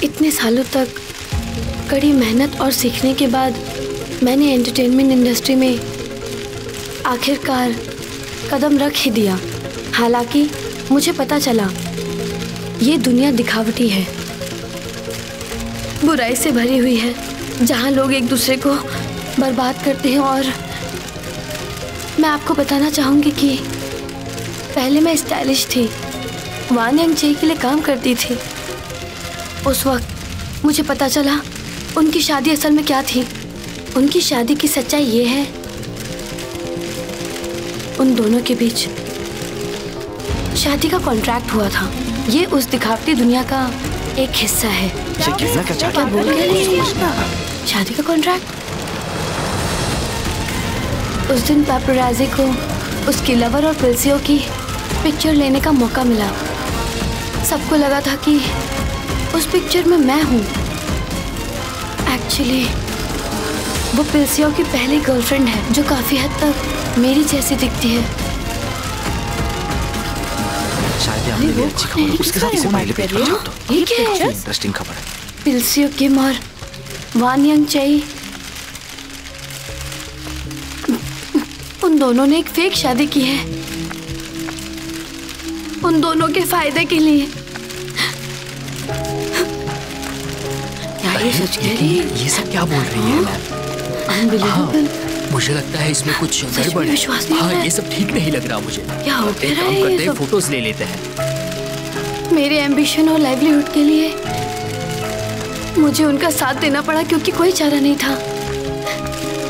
इतने सालों तक कड़ी मेहनत और सीखने के बाद मैंने एंटरटेनमेंट इंडस्ट्री में आखिरकार कदम रख ही दिया। हालांकि मुझे पता चला ये दुनिया दिखावटी है, बुराई से भरी हुई है, जहाँ लोग एक दूसरे को बर्बाद करते हैं। और मैं आपको बताना चाहूँगी कि पहले मैं स्टाइलिश थी, वान यांग चे के लिए काम करती थी। उस वक्त मुझे पता चला उनकी शादी असल में क्या थी। उनकी शादी की सच्चाई ये है, उन दोनों के बीच शादी का कॉन्ट्रैक्ट हुआ था। ये उस दिखावटी दुनिया का एक हिस्सा है। क्या बोल रहे? शादी का कॉन्ट्रैक्ट। उस दिन पैपराज़ी को उसकी लवर और पिल्सियों की पिक्चर लेने का मौका मिला। सबको लगा था कि उस पिक्चर में मैं हूँ। एक्चुअली वो पिल्सियों की पहली गर्लफ्रेंड है, जो काफी हद तक मेरी जैसी दिखती है। शायद वो अच्छी खबर उसके साथ इसे पहले पिक कर दो। ये क्या है? इंटरेस्टिंग खबर है। पिल्सियो किम और वान यांग चे, उन दोनों ने एक फेक शादी की है, उन दोनों के फायदे के लिए। क्या ये सच कह रही है? ये सब क्या बोल रही है मैम? अनबिलीवेबल। मुझे लगता है इसमें कुछ गड़बड़ है। हाँ, ये सब ठीक नहीं लग रहा मुझे। क्या हो एक काम करते हैं, फोटोज ले लेते हैं। मेरे एम्बिशन और लाइवलीहुड के लिए मुझे उनका साथ देना पड़ा, क्योंकि कोई चारा नहीं था।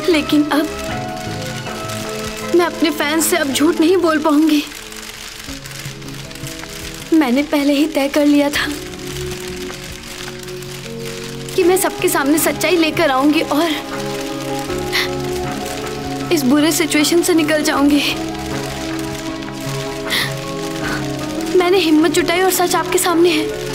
लेकिन अब मैं अपने फैंस से अब झूठ नहीं बोल पाऊंगी। मैंने पहले ही तय कर लिया था कि मैं सबके सामने सच्चाई लेकर आऊंगी और इस बुरे सिचुएशन से निकल जाऊंगी। मैंने हिम्मत जुटाई और सच आपके सामने है।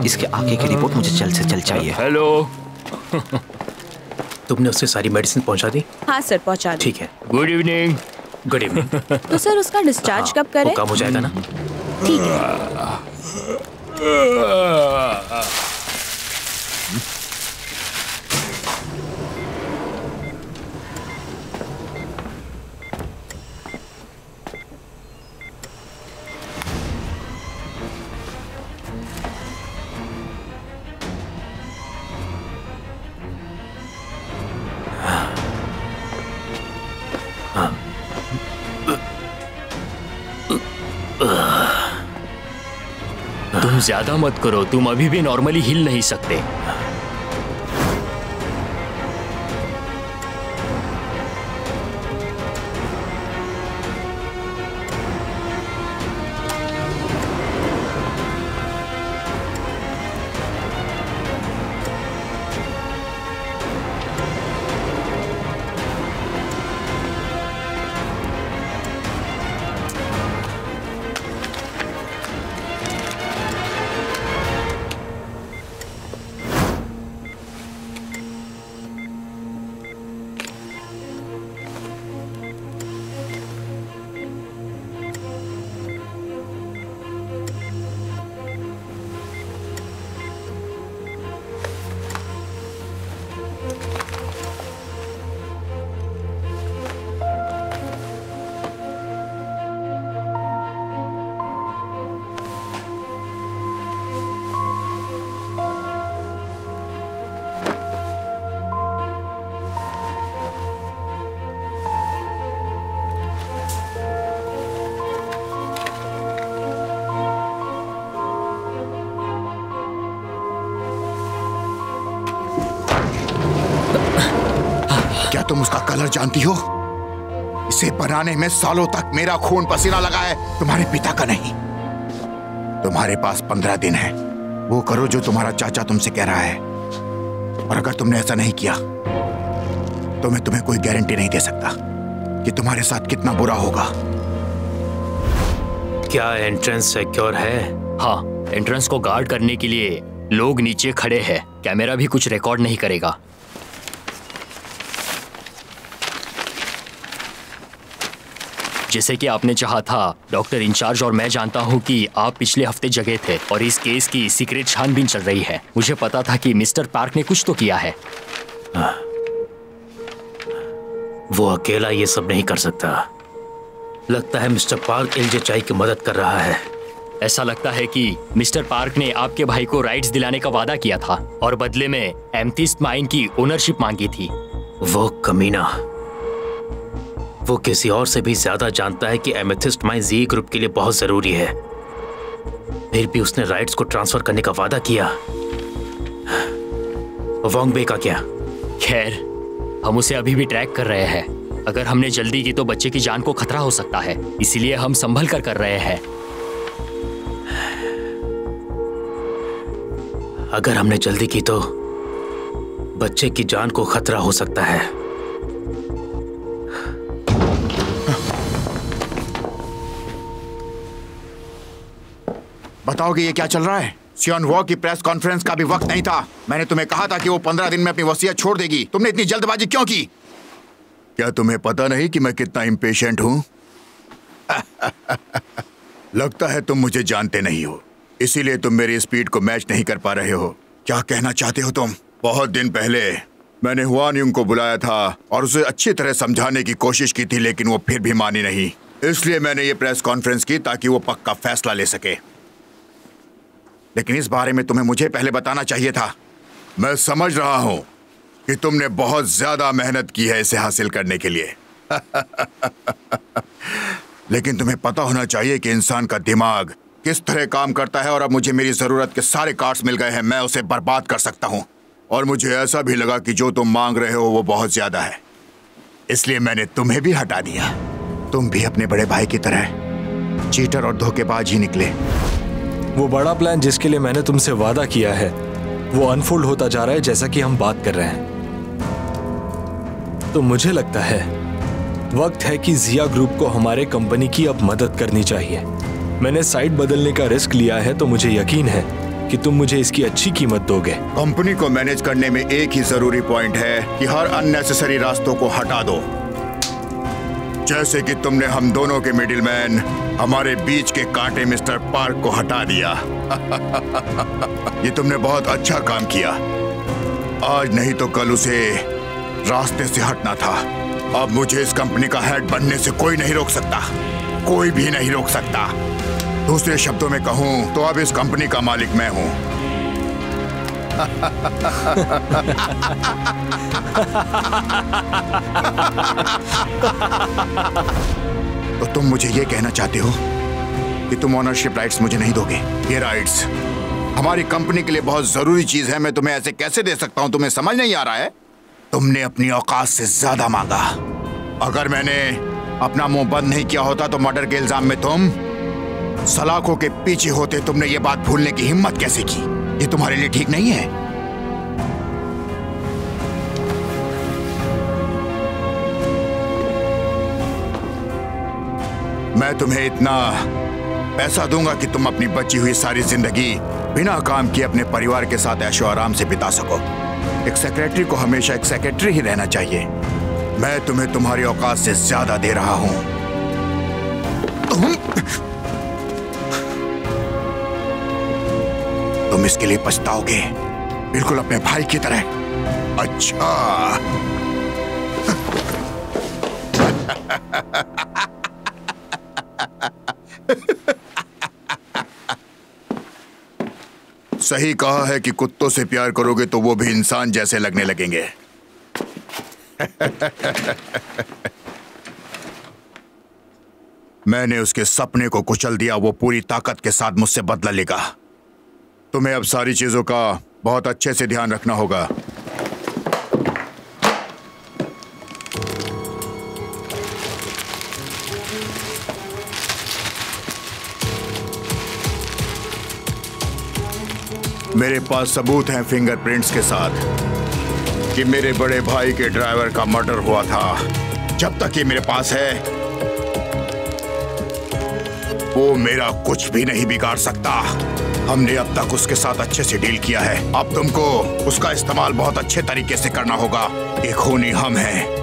इसके आगे की रिपोर्ट मुझे जल्द से जल्द चाहिए। हेलो। तुमने उससे सारी मेडिसिन पहुंचा दी? हाँ सर, पहुंचा दी। ठीक है। Good evening. Good evening. तो सर उसका डिस्चार्ज कब करें? वो काम हो जाएगा ना? ठीक है। तुम ज्यादा मत करो, तुम अभी भी नॉर्मली हिल नहीं सकते। क्या तुम उसका कलर जानती हो? इसे बनाने में सालों तक मेरा खून पसीना लगा है, तुम्हारे पिता का नहीं। तुम्हारे पास 15 दिन है, वो करो जो तुम्हारा चाचा तुमसे कह रहा है। और अगर तुमने ऐसा नहीं किया तो मैं तुम्हें कोई गारंटी नहीं दे सकता कि तुम्हारे साथ कितना बुरा होगा। क्या एंट्रेंस सिक्योर है? हाँ, एंट्रेंस को गार्ड करने के लिए लोग नीचे खड़े हैं। कैमरा भी कुछ रिकॉर्ड नहीं करेगा। जैसे कि आपने चाहा था, डॉक्टर इंचार्ज और मैं जानता हूं कि आप पिछले हफ्ते जगह थे और इस केस की सीक्रेट छानबीन चल रही है। मुझे पता था कि मिस्टर पार्क ने कुछ तो किया है। वो अकेला ये सब नहीं कर सकता। लगता है मिस्टर पार्क एलजेचाई की मदद कर रहा है। ऐसा लगता है कि मिस्टर पार्क ने आपके भाई को राइट्स दिलाने का वादा किया था और बदले में एमेथिस्ट माइन की ओनरशिप मांगी थी। वो कमीना, वो किसी और से भी ज्यादा जानता है कि एमेथिस्ट माइन जी ग्रुप के लिए बहुत जरूरी है। फिर भी उसने राइट्स को ट्रांसफर करने का वादा किया। वोंग बे का क्या? खैर, हम उसे अभी भी ट्रैक कर रहे हैं। अगर हमने जल्दी की तो बच्चे की जान को खतरा हो सकता है, इसीलिए हम संभल कर रहे हैं। अगर हमने जल्दी की तो बच्चे की जान को खतरा हो सकता है। बताओगे ये क्या चल रहा है? सियोन वॉ की प्रेस कॉन्फ्रेंस का भी वक्त नहीं था। मैंने तुम्हें कहा था कि वो 15 दिन में अपनी वसीयत छोड़ देगी। तुमने इतनी जल्दबाजी क्यों की? क्या तुम्हें पता नहीं कि मैं कितना इम्पेशेंट हूं? लगता है तुम मुझे जानते नहीं हो, इसीलिए तुम मेरी स्पीड को मैच नहीं कर पा रहे हो। क्या कहना चाहते हो तुम? बहुत दिन पहले मैंने हुआन युंग को बुलाया था और उसे अच्छी तरह समझाने की कोशिश की थी, लेकिन वो फिर भी मानी नहीं। इसलिए मैंने ये प्रेस कॉन्फ्रेंस की ताकि वो पक्का फैसला ले सके। लेकिन इस बारे में तुम्हें मुझे पहले बताना चाहिए था। मैं समझ रहा हूं कि तुमने बहुत ज्यादा मेहनत की है इसे हासिल करने के लिए। लेकिन तुम्हें पता होना चाहिए कि इंसान का दिमाग किस तरह काम करता है, और अब मुझे मेरी जरूरत के सारे कार्ड्स मिल गए हैं। मैं उसे बर्बाद कर सकता हूं। और मुझे ऐसा भी लगा कि जो तुम मांग रहे हो वो बहुत ज्यादा है, इसलिए मैंने तुम्हें भी हटा दिया। तुम भी अपने बड़े भाई की तरह चीटर और धोखेबाज ही निकले। वो बड़ा प्लान जिसके लिए मैंने तुमसे वादा किया है वो अनफोल्ड होता जा रहा है, जैसा कि हम बात कर रहे हैं। तो मुझे लगता है वक्त है कि जिया ग्रुप को हमारे कंपनी की अब मदद करनी चाहिए। मैंने साइट बदलने का रिस्क लिया है, तो मुझे यकीन है कि तुम मुझे इसकी अच्छी कीमत दोगे। कंपनी को मैनेज करने में एक ही जरूरी पॉइंट है कि हर अननेसेसरी रास्तों को हटा दो। जैसे कि तुमने हम दोनों के मिडिलमैन, हमारे बीच के कांटे मिस्टर पार्क को हटा दिया। ये तुमने बहुत अच्छा काम किया। आज नहीं तो कल उसे रास्ते से हटना था। अब मुझे इस कंपनी का हेड बनने से कोई नहीं रोक सकता, कोई भी नहीं रोक सकता। दूसरे शब्दों में कहूं तो अब इस कंपनी का मालिक मैं हूं। तो तुम मुझे ये कहना चाहते हो कि तुम ओनरशिप राइट्स मुझे नहीं दोगे? ये राइट्स हमारी कंपनी के लिए बहुत जरूरी चीज है। मैं तुम्हें ऐसे कैसे दे सकता हूं? तुम्हें समझ नहीं आ रहा है? तुमने अपनी औकात से ज्यादा मांगा। अगर मैंने अपना मुंह बंद नहीं किया होता तो मर्डर के इल्जाम में तुम सलाखों के पीछे होते। तुमने ये बात भूलने की हिम्मत कैसे की? ये तुम्हारे लिए ठीक नहीं है। मैं तुम्हें इतना पैसा दूंगा कि तुम अपनी बची हुई सारी जिंदगी बिना काम किए अपने परिवार के साथ ऐशो आराम से बिता सको। एक सेक्रेटरी को हमेशा एक सेक्रेटरी ही रहना चाहिए। मैं तुम्हें तुम्हारी औकात से ज्यादा दे रहा हूं। तुम इसके लिए पछताओगे, बिल्कुल अपने भाई की तरह। अच्छा। सही कहा है कि कुत्तों से प्यार करोगे तो वो भी इंसान जैसे लगने लगेंगे। मैंने उसके सपने को कुचल दिया। वो पूरी ताकत के साथ मुझसे बदला लेगा। तुम्हें अब सारी चीजों का बहुत अच्छे से ध्यान रखना होगा। मेरे पास सबूत हैं फिंगरप्रिंट्स के साथ कि मेरे बड़े भाई के ड्राइवर का मर्डर हुआ था। जब तक ये मेरे पास है, वो मेरा कुछ भी नहीं बिगाड़ सकता। हमने अब तक उसके साथ अच्छे से डील किया है, अब तुमको उसका इस्तेमाल बहुत अच्छे तरीके से करना होगा। एक खूनी हम हैं।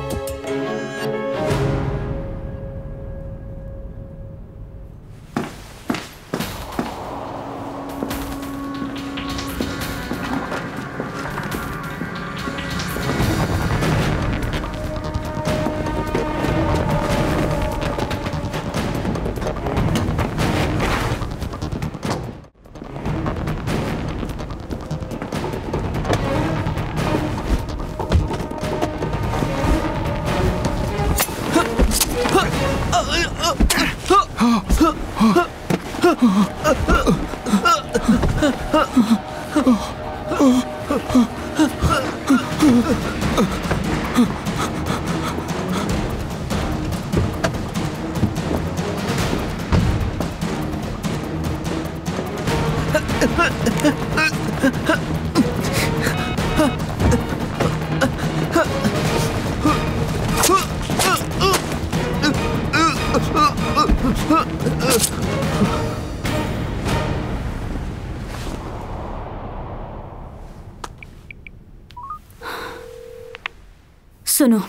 सुनो,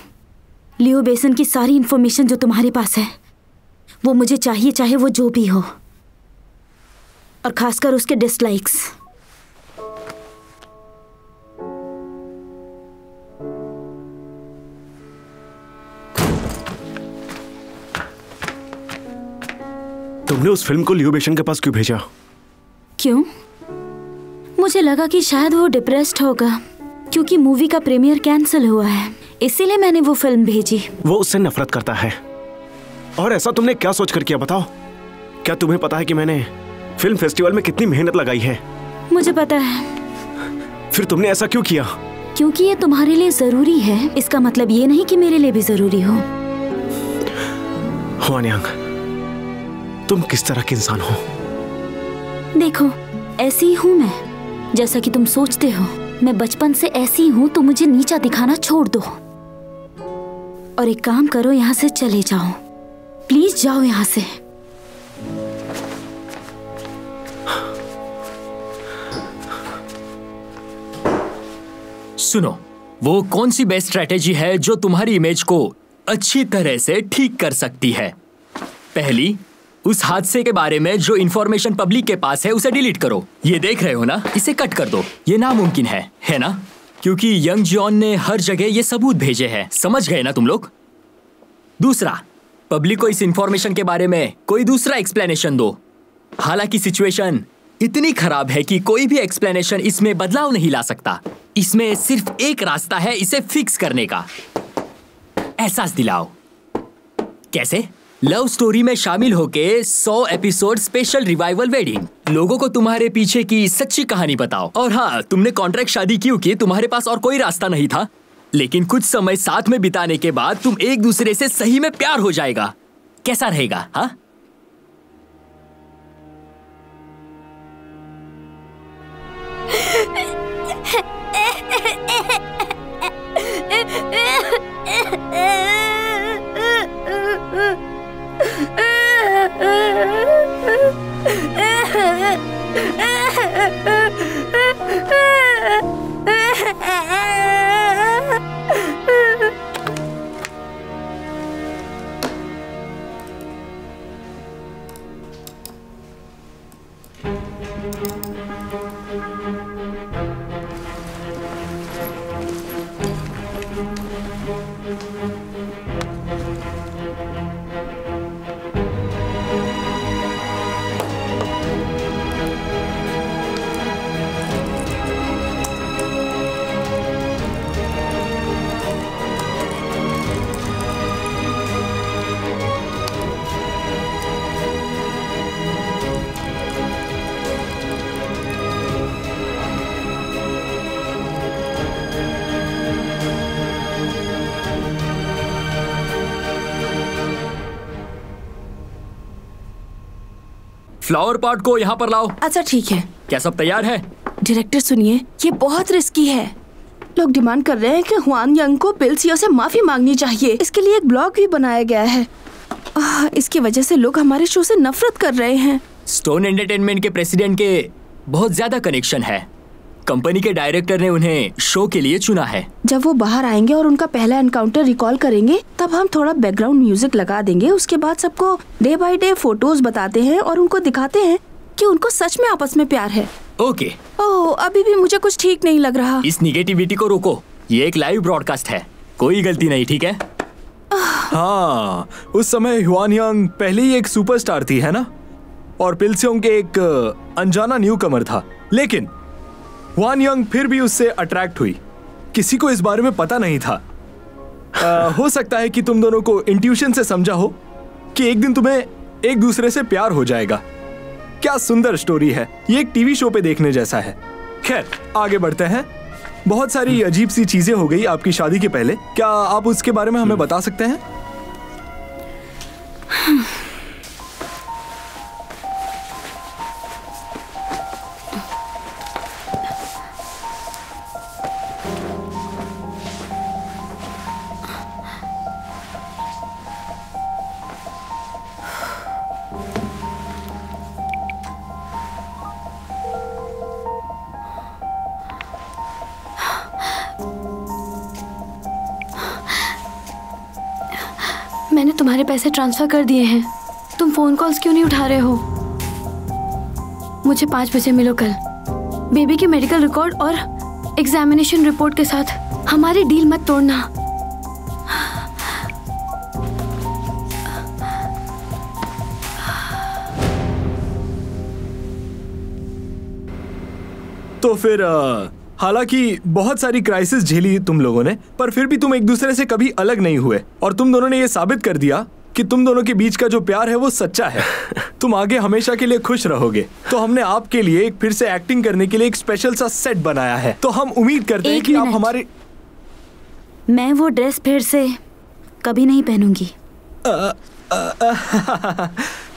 लियो बेसन की सारी इंफॉर्मेशन जो तुम्हारे पास है वो मुझे चाहिए, चाहे वो जो भी हो, और खासकर उसके डिसलाइक्स। तुमने उस फिल्म को लियो बेसन के पास क्यों भेजा? क्यों? मुझे लगा कि शायद वो डिप्रेस्ड होगा क्योंकि मूवी का प्रीमियर कैंसिल हुआ है, इसीलिए मैंने वो फिल्म भेजी। वो उससे नफरत करता है। और ऐसा तुमने क्या सोचकर किया बताओ? क्या तुम्हें पता है कि मैंने फिल्म फेस्टिवल में कितनी मेहनत लगाई है? मुझे पता है। फिर तुमने ऐसा क्यों किया? क्योंकि ये तुम्हारे लिए जरूरी है, इसका मतलब ये नहीं कि मेरे लिए भी जरूरी हो। हुआनियांग, तुम किस तरह के इंसान हो? देखो, ऐसी ही हूँ मैं, जैसा कि तुम सोचते हो। मैं बचपन से ऐसी हूँ, तो मुझे नीचा दिखाना छोड़ दो और एक काम करो, यहाँ से चले जाओ। प्लीज जाओ यहाँ से। सुनो, वो कौन सी बेस्ट स्ट्रेटेजी है जो तुम्हारी इमेज को अच्छी तरह से ठीक कर सकती है? पहली, उस हादसे के बारे में जो इंफॉर्मेशन पब्लिक के पास है उसे डिलीट करो। ये देख रहे हो ना, इसे कट कर दो। ये नामुमकिन है ना? क्योंकि यंग जॉन ने हर जगह ये सबूत भेजे हैं। समझ गए ना तुम लोग? दूसरा, पब्लिक को इस इंफॉर्मेशन के बारे में कोई दूसरा एक्सप्लेनेशन दो। हालांकि सिचुएशन इतनी खराब है कि कोई भी एक्सप्लेनेशन इसमें बदलाव नहीं ला सकता। इसमें सिर्फ एक रास्ता है इसे फिक्स करने का। एहसास दिलाओ। कैसे? लव स्टोरी में शामिल होके 100 एपिसोड स्पेशल रिवाइवल वेडिंग। लोगों को तुम्हारे पीछे की सच्ची कहानी बताओ। और हाँ, तुमने कॉन्ट्रैक्ट शादी क्यों की? तुम्हारे पास और कोई रास्ता नहीं था, लेकिन कुछ समय साथ में बिताने के बाद तुम एक दूसरे से सही में प्यार हो जाएगा। कैसा रहेगा? हाँ, फ्लावर पॉट को यहाँ पर लाओ। अच्छा ठीक है। क्या सब तैयार है? डायरेक्टर सुनिए, ये बहुत रिस्की है। लोग डिमांड कर रहे हैं कि हुआन यंग को पिल सीओ से माफी मांगनी चाहिए। इसके लिए एक ब्लॉग भी बनाया गया है। इसकी वजह से लोग हमारे शो से नफरत कर रहे हैं। स्टोन एंटरटेनमेंट के प्रेसिडेंट के बहुत ज्यादा कनेक्शन है। कंपनी के डायरेक्टर ने उन्हें शो के लिए चुना है। जब वो बाहर आएंगे और उनका पहला एनकाउंटर रिकॉल करेंगे, तब हम थोड़ा बैकग्राउंड म्यूजिक लगा देंगे। उसके बाद सबको डे बाय डे फोटोज बताते हैं और उनको दिखाते हैं कि उनको सच में आपस में प्यार है। ओके। ओह, अभी भी मुझे कुछ ठीक नहीं लग रहा। इस निगेटिविटी को रोको। ये एक लाइव ब्रॉडकास्ट है, कोई गलती नहीं, ठीक है? हाँ, उस समय हुआन यंग पहले ही एक सुपरस्टार थी, है ना? और पिलसियोंग के एक अनजाना न्यूकमर था, लेकिन हुआन यंग फिर भी उससे अट्रैक्ट हुई। किसी को इस बारे में पता नहीं था। हो सकता है कि तुम दोनों को इंट्यूशन से समझा हो कि एक दिन तुम्हें एक दूसरे से प्यार हो जाएगा। क्या सुंदर स्टोरी है, ये एक टीवी शो पे देखने जैसा है। खैर, आगे बढ़ते हैं। बहुत सारी अजीब सी चीजें हो गई आपकी शादी के पहले। क्या आप उसके बारे में हमें बता सकते हैं? मैंने तुम्हारे पैसे ट्रांसफर कर दिए हैं। तुम फोन कॉल्स क्यों नहीं उठा रहे हो? मुझे 5 बजे मिलो कल, बेबी के मेडिकल रिकॉर्ड और एग्जामिनेशन रिपोर्ट के साथ। हमारी डील मत तोड़ना। तो फिर हालांकि बहुत सारी क्राइसिस झेली तुम लोगों ने, पर फिर भी तुम एक दूसरे से कभी अलग नहीं हुए और तुम दोनों ने ये साबित कर दिया कि तुम दोनों के बीच का जो प्यार है वो सच्चा है। तुम आगे हमेशा के लिए खुश रहोगे। तो हमने आपके लिए एक फिर से एक्टिंग करने के लिए एक स्पेशल सा सेट बनाया है। तो हम उम्मीद करते हैं कि आप हमारे। मैं वो ड्रेस फिर से कभी नहीं पहनूंगी।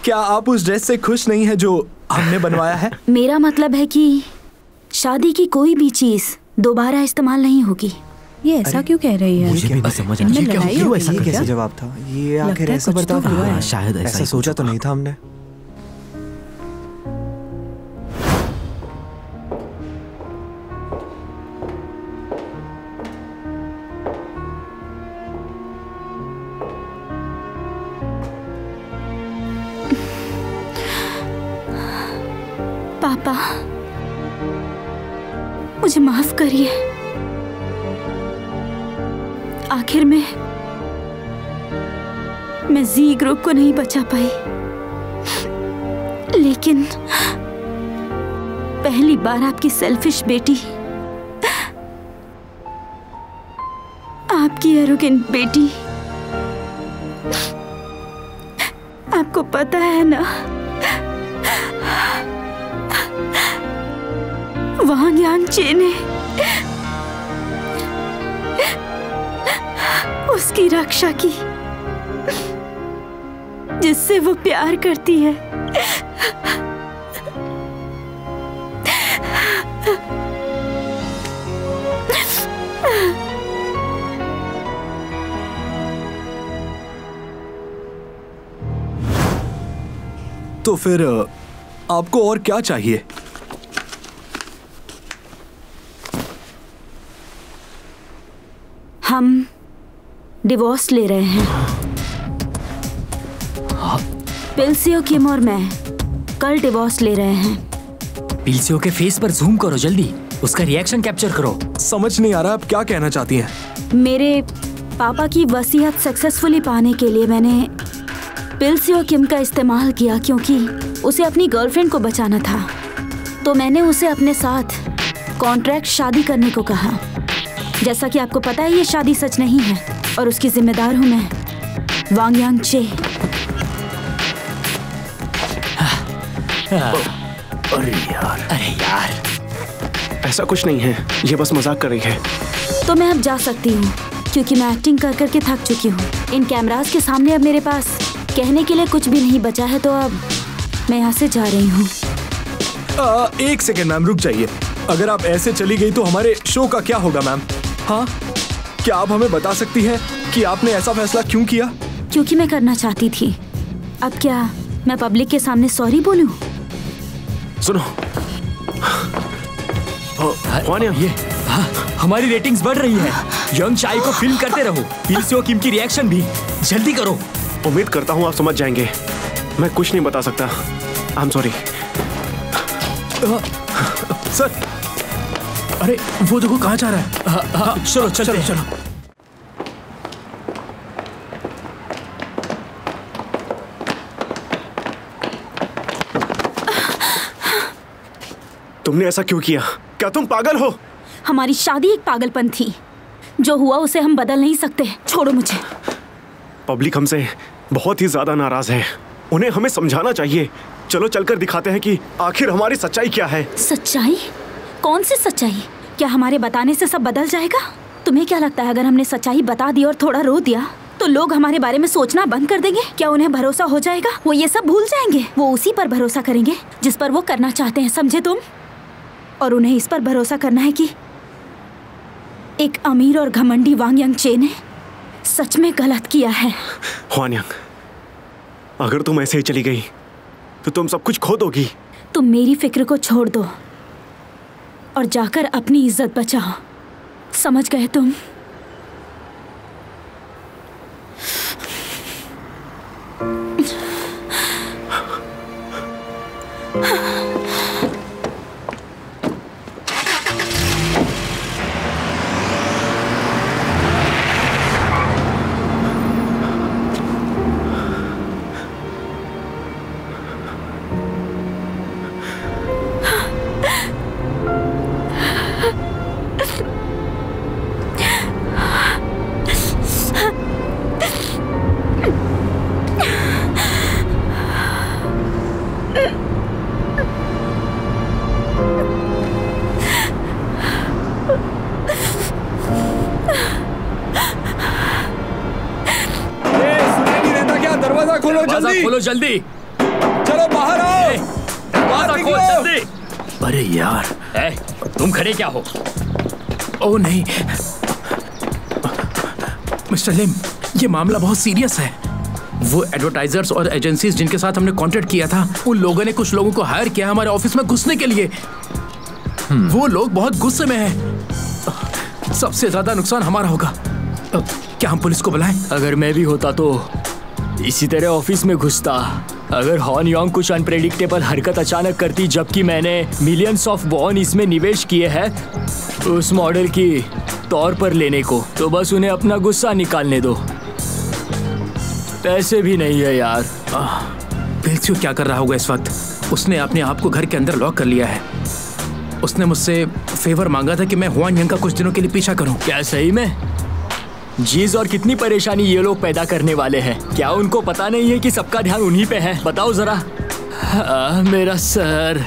क्या आप उस ड्रेस से खुश नहीं है जो हमने बनवाया है? मेरा मतलब है कि शादी की कोई भी चीज दोबारा इस्तेमाल नहीं होगी। ये ऐसा क्यों कह रही है? मुझे भी समझ नहीं आ रहा है। ऐसा कैसे जवाब था? ये आखिर ऐसा बर्ताव हुआ है? शायद ऐसा सोचा तो नहीं था हमने। पापा, मुझे माफ करिए। आखिर में मैं जी ग्रुप को नहीं बचा पाई, लेकिन पहली बार आपकी सेल्फिश बेटी, आपकी एरोगेंट बेटी, आपको पता है ना, वांग यांगचे ने उसकी रक्षा की जिससे वो प्यार करती है। तो फिर आपको और क्या चाहिए? हम डिवोर्स ले रहे हैं। पिलसियो किम और मैं कल डिवोर्स ले रहे हैं। पिलसियो के फेस पर जूम करो जल्दी, उसका रिएक्शन कैप्चर करो। समझ नहीं आ रहा आप क्या कहना चाहती हैं? मेरे पापा की वसीयत सक्सेसफुली पाने के लिए मैंने पिलसियो किम का इस्तेमाल किया, क्योंकि उसे अपनी गर्लफ्रेंड को बचाना था। तो मैंने उसे अपने साथ कॉन्ट्रैक्ट शादी करने को कहा। जैसा कि आपको पता है, ये शादी सच नहीं है और उसकी जिम्मेदार हूं मैं, वांग यांगचे। अरे यार, ऐसा कुछ नहीं है, ये बस मजाक कर रही है। तो मैं अब जा सकती हूँ, क्योंकि मैं एक्टिंग कर करके थक चुकी हूँ। इन कैमरास के सामने अब मेरे पास कहने के लिए कुछ भी नहीं बचा है, तो अब मैं यहाँ से जा रही हूँ। एक सेकेंड मैम, रुक जाइए। अगर आप ऐसे चली गई तो हमारे शो का क्या होगा मैम? हाँ, क्या आप हमें बता सकती हैं कि आपने ऐसा फैसला क्यों किया? क्योंकि मैं करना चाहती थी। अब क्या मैं पब्लिक के सामने सॉरी बोलूं? सुनो ये हमारी रेटिंग्स बढ़ रही है। यंग चाय को फिल्म करते रहो, पीलसियो किम की रिएक्शन भी जल्दी करो। उम्मीद करता हूँ आप समझ जाएंगे। मैं कुछ नहीं बता सकता। I am sorry sir. अरे वो देखो कहाँ जा रहा है। चलो चलो चलो। तुमने ऐसा क्यों किया? क्या तुम पागल हो? हमारी शादी एक पागलपन थी। जो हुआ उसे हम बदल नहीं सकते। छोड़ो मुझे। पब्लिक हमसे बहुत ही ज्यादा नाराज है। उन्हें हमें समझाना चाहिए। चलो चलकर दिखाते हैं कि आखिर हमारी सच्चाई क्या है। सच्चाई? कौन सी सच्चाई? क्या हमारे बताने से सब बदल जाएगा? तुम्हें क्या लगता है अगर हमने सच्चाई बता दी और थोड़ा रो दिया तो लोग हमारे बारे में सोचना बंद कर देंगे? क्या उन्हें भरोसा हो जाएगा? वो ये सब भूल जाएंगे। वो उसी पर भरोसा करेंगे जिस पर वो करना चाहते हैं, समझे तुम? और उन्हें इस पर भरोसा करना है कि एक अमीर और घमंडी वांग यंग चे ने सच में गलत किया है। हुआन यंग, अगर तुम ऐसे ही चली गई तो तुम सब कुछ खो दोगी। तुम मेरी फिक्र को छोड़ दो और जाकर अपनी इज्जत बचाओ। समझ गए तुम? खोलो जल्दी। चलो बाहर आओ। दरवाजा खोल जल्दी। अरे यार, तुम खड़े क्या हो? ओ नहीं मिस्टर लिम, ये मामला बहुत सीरियस है। वो एडवर्टाइजर्स और एजेंसीज जिनके साथ हमने कॉन्ट्रैक्ट किया था, उन लोगों ने कुछ लोगों को हायर किया हमारे ऑफिस में घुसने के लिए। वो लोग बहुत गुस्से में हैं। सबसे ज्यादा नुकसान हमारा होगा। क्या हम पुलिस को बुलाएं? अगर मैं भी होता तो इसी तरह ऑफिस में घुसता। अगर हॉन योंग कुछ अनप्रेडिक्टेबल हरकत अचानक करती जबकि मैंने मिलियंस ऑफ वॉन इसमें निवेश किए हैं उस मॉडल की तौर पर लेने को, तो बस उन्हें अपना गुस्सा निकालने दो। पैसे भी नहीं है यार। पेल्सियो क्या कर रहा होगा इस वक्त? उसने अपने आप को घर के अंदर लॉक कर लिया है। उसने मुझसे फेवर मांगा था कि मैं हुआन यंग का कुछ दिनों के लिए पीछा करूं। क्या सही में? जीज और कितनी परेशानी ये लोग पैदा करने वाले हैं। क्या उनको पता नहीं है कि सबका ध्यान उन्हीं पे है? बताओ जरा। मेरा सर।